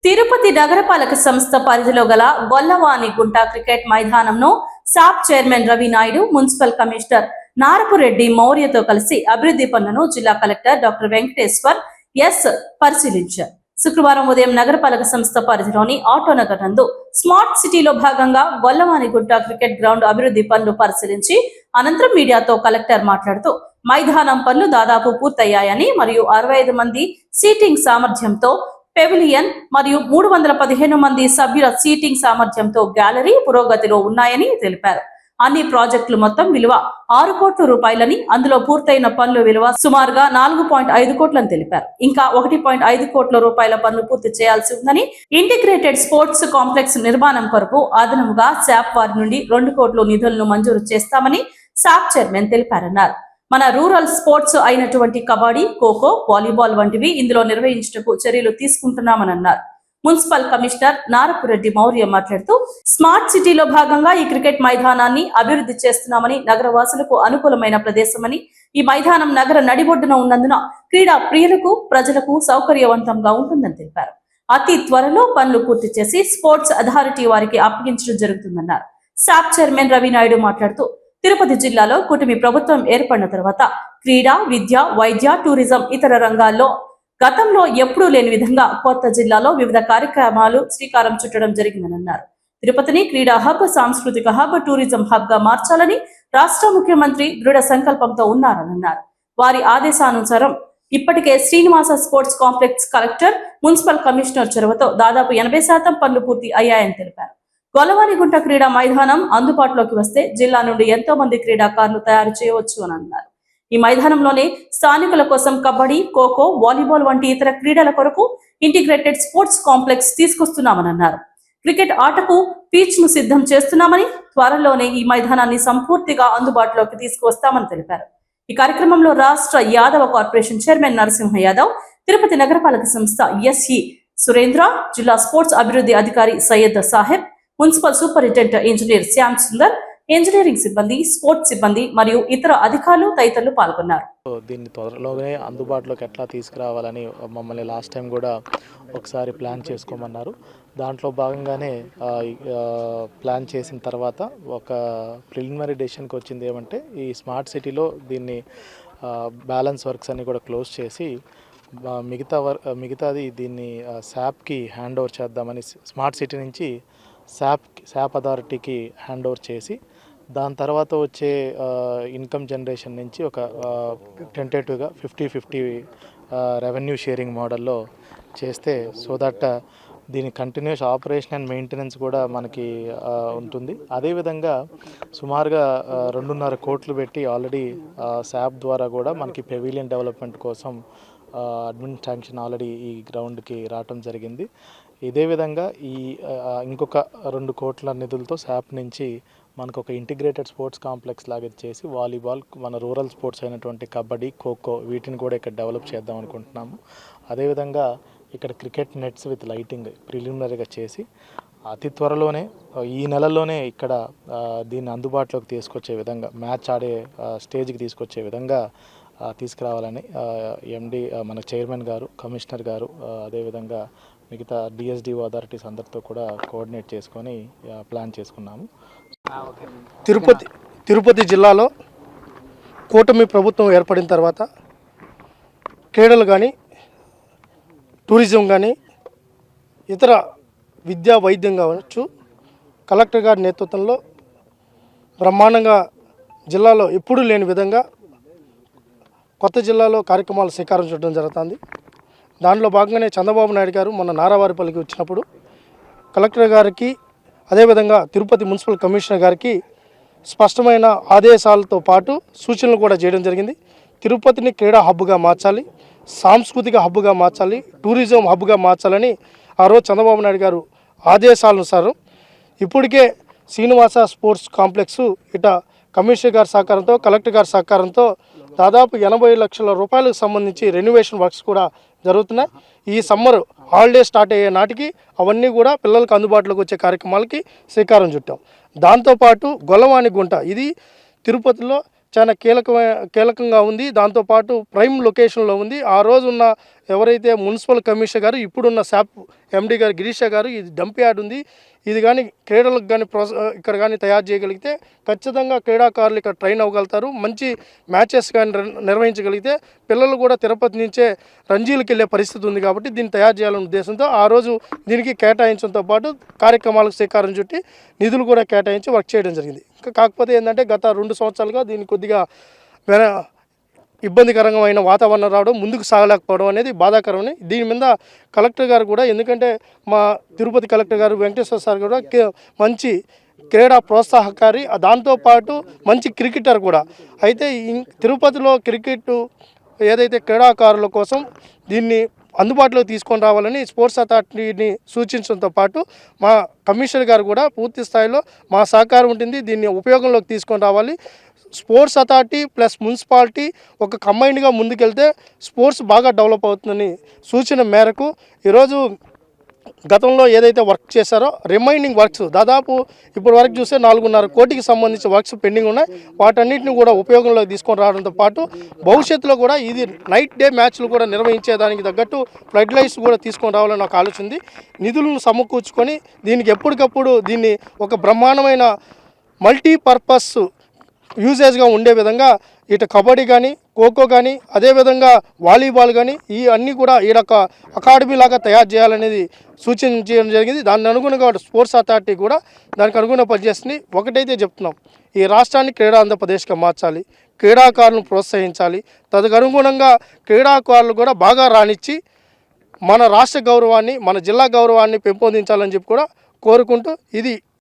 తిరుపతి నగరపాలక సంస్థ పరిధిలో గల గొల్లవానిగుంట క్రికెట్ మైదానంను SAAP chairman Ravi Naidu, municipal commissioner Narapureddy మౌర్యతో కలిసి అభివృద్ధి పనులను జిల్లా కలెక్టర్ డాక్టర్ వెంకటేశ్వర్ ఎస్ పరిశీలించారు. శుక్రవారం ఉదయం నగరపాలక సంస్థ పరిధిలోని ఆటోనగర్ నందు స్మార్ట్ సిటీలో భాగంగా గొల్లవానిగుంట క్రికెట్ గ్రౌండ్ అభివృద్ధి పనులు పరిశీలించి అనంతరం మీడియాతో కలెక్టర్ మాట్లాడుతూ మైదానం పనులు దాదాపు పూర్తయ్యాయని మరియు 65 మంది సీటింగ్ సామర్థ్యంతో పెవిలియన్ మరియు 315 మంది సభ్యుల సీటింగ్ సామర్థ్యంతో గ్యాలరీ పురోగతిలో ఉన్నాయని తెలిపారు. అన్ని ప్రాజెక్టులు మొత్తం విలువ 6 కోట్ల రూపాయలని, అందులో పూర్తయిన పనుల విలువ సుమారుగా 4.5 కోట్లని తెలిపారు. ఇంకా 1.5 కోట్ల రూపాయల పనులు పూర్తి చేయాల్సి ఉందని, ఇంటిగ్రేటెడ్ స్పోర్ట్స్ కాంప్లెక్స్ నిర్మాణం కొరకు అదనముగా శాప్ వారి నుండి 2 కోట్ల నిధులను మంజూరు చేస్తామని శాప్ చైర్మన్ తెలిపారన్నారు. మన రూరల్ స్పోర్ట్స్ అయినటువంటి కబడ్డీ, ఖోఖో, వాలీబాల్ వంటివి ఇందులో నిర్వహించుటకు చర్యలు తీసుకుంటున్నామని అన్నారు. మున్సిపల్ కమిషనర్ నారపురెడ్డి మౌర్య మాట్లాడుతూ స్మార్ట్ సిటీలో భాగంగా ఈ క్రికెట్ మైదానాన్ని అభివృద్ధి చేస్తున్నామని, నగరవాసులకు అనుకూలమైన ప్రదేశమని, ఈ మైదానం నగర నడిబొడ్డున ఉన్నందున క్రీడా ప్రియులకు, ప్రజలకు సౌకర్యవంతంగా ఉంటుందని తెలిపారు. అతి త్వరలో పనులు పూర్తి చేసి స్పోర్ట్స్ అథారిటీ వారికి అప్పగించడం జరుగుతుందన్నారు. సాప్ చైర్మన్ రవి నాయుడు మాట్లాడుతూ తిరుపతి జిల్లాలో కూటమి ప్రభుత్వం ఏర్పడిన తర్వాత క్రీడా, విద్య, వైద్య, టూరిజం ఇతర రంగాల్లో గతంలో ఎప్పుడూ లేని విధంగా కొత్త జిల్లాలో వివిధ కార్యక్రమాలు శ్రీకారం చుట్టడం జరిగిందని అన్నారు. తిరుపతిని క్రీడా హబ్, సాంస్కృతిక హబ్, టూరిజం హబ్ గా మార్చాలని రాష్ట్ర ముఖ్యమంత్రి దృఢ సంకల్పంతో ఉన్నారని అన్నారు. వారి ఆదేశానుసారం ఇప్పటికే Srinivasa sports complex collector, municipal commissioner చొరవతో దాదాపు 80% పనులు పూర్తి అయ్యాయని తెలిపారు. గొల్లవానిగుంట క్రీడా మైదానం అందుబాటులోకి వస్తే జిల్లా నుండి ఎంతో మంది క్రీడాకారులు తయారు చేయవచ్చు అని అన్నారు. ఈ మైదానంలోనే స్థానికుల కోసం కబడ్డీ, ఖోఖో, వాలీబాల్ వంటి ఇతర క్రీడల కొరకు ఇంటిగ్రేటెడ్ స్పోర్ట్స్ కాంప్లెక్స్ తీసుకొస్తున్నామని అన్నారు. క్రికెట్ ఆటకు పిచ్ ను సిద్ధం చేస్తున్నామని, త్వరలోనే ఈ మైదానాన్ని సంపూర్తిగా అందుబాటులోకి తీసుకువస్తామని తెలిపారు. ఈ కార్యక్రమంలో రాష్ట్ర యాదవ కార్పొరేషన్ చైర్మన్ నరసింహ యాదవ్, తిరుపతి నగరపాలక సంస్థ ఎస్ఈ సురేంద్ర, జిల్లా స్పోర్ట్స్ అభివృద్ధి అధికారి Syed Saheb, municipal superintendent engineer Shyam Sundar, engineering సిబ్బంది, స్పోర్ట్స్ సిబ్బంది మరియు ఇతర అధికారులు తదితరులు పాల్గొన్నారు. దీన్ని త్వరలోనే అందుబాటులోకి ఎట్లా తీసుకురావాలని మమ్మల్ని లాస్ట్ టైం కూడా ఒకసారి ప్లాన్ చేసుకోమన్నారు. దాంట్లో భాగంగానే ప్లాన్ చేసిన తర్వాత ఒక ప్రిలిమినరీ డెసిషన్కి వచ్చింది ఏమంటే, ఈ స్మార్ట్ సిటీలో దీన్ని బ్యాలెన్స్ వర్క్స్ అన్ని కూడా క్లోజ్ చేసి మిగతాది దీన్ని శాప్కి హ్యాండ్ ఓవర్ చేద్దామని, స్మార్ట్ సిటీ నుంచి శాప్ అథారిటీకి హ్యాండ్ ఓవర్ చేసి, దాని తర్వాత వచ్చే ఇన్కమ్ జనరేషన్ నుంచి ఒక టెంటేటివ్గా 50-50 రెవెన్యూ షేరింగ్ మోడల్లో చేస్తే, సో దట్ దీని కంటిన్యూస్ ఆపరేషన్ అండ్ మెయింటెనెన్స్ కూడా మనకి ఉంటుంది. అదేవిధంగా సుమారుగా 2.5 కోట్లు పెట్టి ఆల్రెడీ శాప్ ద్వారా కూడా మనకి పెవిలియన్ డెవలప్మెంట్ కోసం అడ్మిన్ శాంక్షన్ ఆల్రెడీ ఈ గ్రౌండ్కి రావటం జరిగింది. ఇదే విధంగా ఈ ఇంకొక 2 కోట్ల నిధులతో శాప్ నుంచి మనకు ఒక ఇంటిగ్రేటెడ్ స్పోర్ట్స్ కాంప్లెక్స్ లాగా చేసి వాలీబాల్, మన రూరల్ స్పోర్ట్స్ అయినటువంటి కబడ్డీ, ఖోఖో వీటిని కూడా ఇక్కడ డెవలప్ చేద్దాం అనుకుంటున్నాము. అదేవిధంగా ఇక్కడ క్రికెట్ నెట్స్ విత్ లైటింగ్ ప్రిలిమినరీగా చేసి అతి త్వరలోనే ఈ నెలలోనే ఇక్కడ దీన్ని అందుబాటులోకి తీసుకొచ్చే విధంగా, మ్యాచ్ ఆడే స్టేజ్కి తీసుకొచ్చే విధంగా తీసుకురావాలని ఎండి, మన చైర్మన్ గారు, కమిషనర్ గారు, అదేవిధంగా మిగతా డిఎస్డిఓ అథారిటీస్ అందరితో కూడా కోఆర్డినేట్ చేసుకొని ప్లాన్ చేసుకున్నాము. తిరుపతి జిల్లాలో కూటమి ప్రభుత్వం ఏర్పడిన తర్వాత క్రీడలు కానీ, టూరిజం కానీ, ఇతర విద్యా, వైద్యం కావచ్చు, కలెక్టర్ గారి నేతృత్వంలో బ్రహ్మాండంగా జిల్లాలో ఎప్పుడూ లేని విధంగా కొత్త జిల్లాలో కార్యక్రమాలు శ్రీకారం చుట్టడం జరుగుతుంది. దాంట్లో భాగంగానే చంద్రబాబు నాయుడు గారు మొన్న నారావారిపల్లికి వచ్చినప్పుడు కలెక్టర్ గారికి, అదేవిధంగా తిరుపతి మున్సిపల్ కమిషనర్ గారికి స్పష్టమైన ఆదేశాలతో పాటు సూచనలు కూడా చేయడం జరిగింది. తిరుపతిని క్రీడా హబ్గా మార్చాలి, సాంస్కృతిక హబ్గా మార్చాలి, టూరిజం హబ్గా మార్చాలని ఆ రోజు చంద్రబాబు నాయుడు గారు ఆదేశాలనుసారం ఇప్పటికే శ్రీనివాస స్పోర్ట్స్ కాంప్లెక్స్ ఇట కమిషనర్ గారి సహకారంతో, కలెక్టర్ గారి సహకారంతో దాదాపు 80 లక్షల రూపాయలకు సంబంధించి రెన్యువేషన్ వర్క్స్ కూడా జరుగుతున్నాయి. ఈ సమ్మర్ హాలిడే స్టార్ట్ అయ్యే నాటికి అవన్నీ కూడా పిల్లలకు అందుబాటులోకి వచ్చే కార్యక్రమాలకి శ్రీకారం చుట్టాం. దాంతోపాటు గొల్లవానిగుంట ఇది తిరుపతిలో చాలా కీలకంగా ఉంది. దాంతోపాటు ప్రైమ్ లొకేషన్లో ఉంది. ఆ రోజు ఉన్న ఎవరైతే మున్సిపల్ కమిషనర్ గారు ఇప్పుడున్న శాప్ ఎండి గారు గిరీష గారు ఇది డంప్ యార్డ్ ఉంది, ఇది కానీ క్రీడలకు కానీ ఇక్కడ కానీ తయారు చేయగలిగితే ఖచ్చితంగా క్రీడాకారులు ఇక్కడ ట్రైన్ అవ్వగలుగుతారు. మంచి మ్యాచెస్ కానీ నిర్వహించగలిగితే పిల్లలు కూడా తిరుపతి నుంచే రంజీలకు వెళ్ళే పరిస్థితి ఉంది. కాబట్టి దీన్ని తయారు చేయాలనే ఉద్దేశంతో ఆ రోజు దీనికి కేటాయించడంతో పాటు కార్యక్రమాలకు శ్రీకారం చుట్టి నిధులు కూడా కేటాయించి వర్క్ చేయడం జరిగింది. కాకపోతే ఏంటంటే గత 2 సంవత్సరాలుగా దీన్ని కొద్దిగా ఇబ్బందికరమైన వాతావరణం రావడం, ముందుకు సాగలేకపోవడం అనేది బాధాకరమని దీని మీద కలెక్టర్ గారు కూడా, ఎందుకంటే మా తిరుపతి కలెక్టర్ గారు వెంకటేశ్వర సార్ కూడా మంచి క్రీడా ప్రోత్సాహకారి, దాంతోపాటు మంచి క్రికెటర్ కూడా. అయితే తిరుపతిలో క్రికెట్ ఏదైతే క్రీడాకారుల కోసం దీన్ని అందుబాటులో తీసుకొని రావాలని స్పోర్ట్స్ అథారిటీని సూచించడంతో పాటు మా కమిషనర్ గారు కూడా పూర్తి స్థాయిలో మా సహకారం ఉంటుంది, దీన్ని ఉపయోగంలోకి తీసుకొని రావాలి. స్పోర్ట్స్ అథారిటీ ప్లస్ మున్సిపాలిటీ ఒక కంబైన్డ్గా ముందుకెళ్తే స్పోర్ట్స్ బాగా డెవలప్ అవుతుందని సూచన మేరకు ఈరోజు గతంలో ఏదైతే వర్క్ చేశారో రిమైనింగ్ వర్క్స్ దాదాపు ఇప్పటి వరకు చూస్తే 4.5 కోటికి సంబంధించిన వర్క్స్ పెండింగ్ ఉన్నాయి. వాటన్నిటిని కూడా ఉపయోగంలోకి తీసుకొని రావడంతో పాటు భవిష్యత్తులో కూడా ఇది నైట్ డే మ్యాచ్లు కూడా నిర్వహించేదానికి తగ్గట్టు ఫ్లడ్ లైట్స్ కూడా తీసుకొని రావాలని నాకు ఆలోచన ఉంది. నిధులను సమకూర్చుకొని దీనికి ఎప్పటికప్పుడు దీన్ని ఒక బ్రహ్మాండమైన మల్టీపర్పస్ యూజేజ్గా ఉండే విధంగా ఇటు కబడ్డీ కానీ, ఖోఖో కానీ, అదేవిధంగా వాలీబాల్ కానీ ఈ అన్నీ కూడా ఈడొక అకాడమీ లాగా తయారు చేయాలనేది సూచించడం జరిగింది. దానికి అనుగుణంగా స్పోర్ట్స్ అథారిటీ కూడా దానికి అనుగుణంగా పనిచేస్తుంది. ఒకటైతే చెప్తున్నాం, ఈ రాష్ట్రాన్ని క్రీడా ఆంధ్రప్రదేశ్గా మార్చాలి, క్రీడాకారులను ప్రోత్సహించాలి, తదనుగుణంగా క్రీడాకారులు కూడా బాగా రాణించి మన రాష్ట్ర గౌరవాన్ని, మన జిల్లా గౌరవాన్ని పెంపొందించాలని చెప్పి కూడా కోరుకుంటూ ఇది